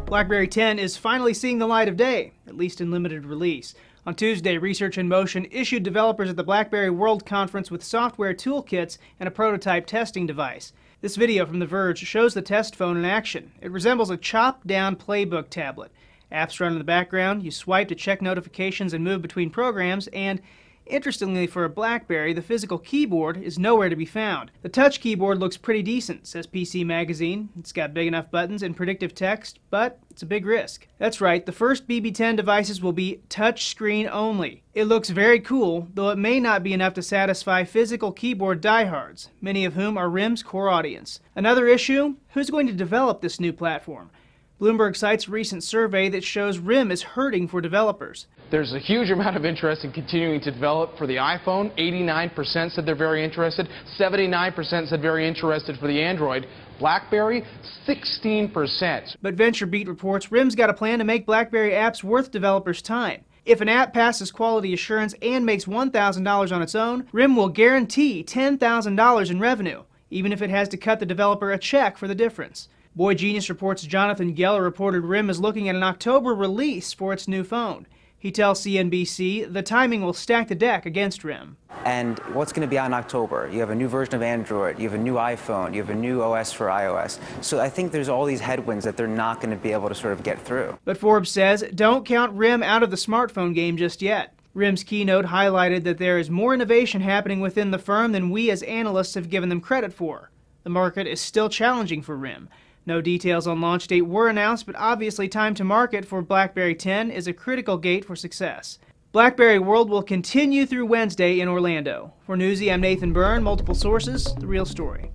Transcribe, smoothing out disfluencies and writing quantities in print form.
BlackBerry 10 is finally seeing the light of day, at least in limited release. On Tuesday, Research in Motion issued developers at the BlackBerry World Conference with software toolkits and a prototype testing device. This video from The Verge shows the test phone in action. It resembles a chopped-down playbook tablet. Apps run in the background, you swipe to check notifications and move between programs, and interestingly for a BlackBerry, the physical keyboard is nowhere to be found. The touch keyboard looks pretty decent, says PC Magazine. It's got big enough buttons and predictive text, but it's a big risk. That's right, the first BB10 devices will be touchscreen only. It looks very cool, though it may not be enough to satisfy physical keyboard diehards, many of whom are RIM's core audience. Another issue? Who's going to develop this new platform? Bloomberg cites a recent survey that shows RIM is hurting for developers. There's a huge amount of interest in continuing to develop for the iPhone. 89% said they're very interested. 79% said very interested for the Android. BlackBerry, 16%. But VentureBeat reports RIM's got a plan to make BlackBerry apps worth developers' time. If an app passes quality assurance and makes $1,000 on its own, RIM will guarantee $10,000 in revenue, even if it has to cut the developer a check for the difference. Boy Genius reports Jonathan Geller reported RIM is looking at an October release for its new phone. He tells CNBC the timing will stack the deck against RIM. And what's going to be out in October? You have a new version of Android, you have a new iPhone, you have a new OS for iOS. So I think there's all these headwinds that they're not going to be able to sort of get through. But Forbes says don't count RIM out of the smartphone game just yet. RIM's keynote highlighted that there is more innovation happening within the firm than we as analysts have given them credit for. The market is still challenging for RIM. No details on launch date were announced, but obviously time to market for BlackBerry 10 is a critical gate for success. BlackBerry World will continue through Wednesday in Orlando. For Newsy, I'm Nathan Byrne, multiple sources, The Real Story.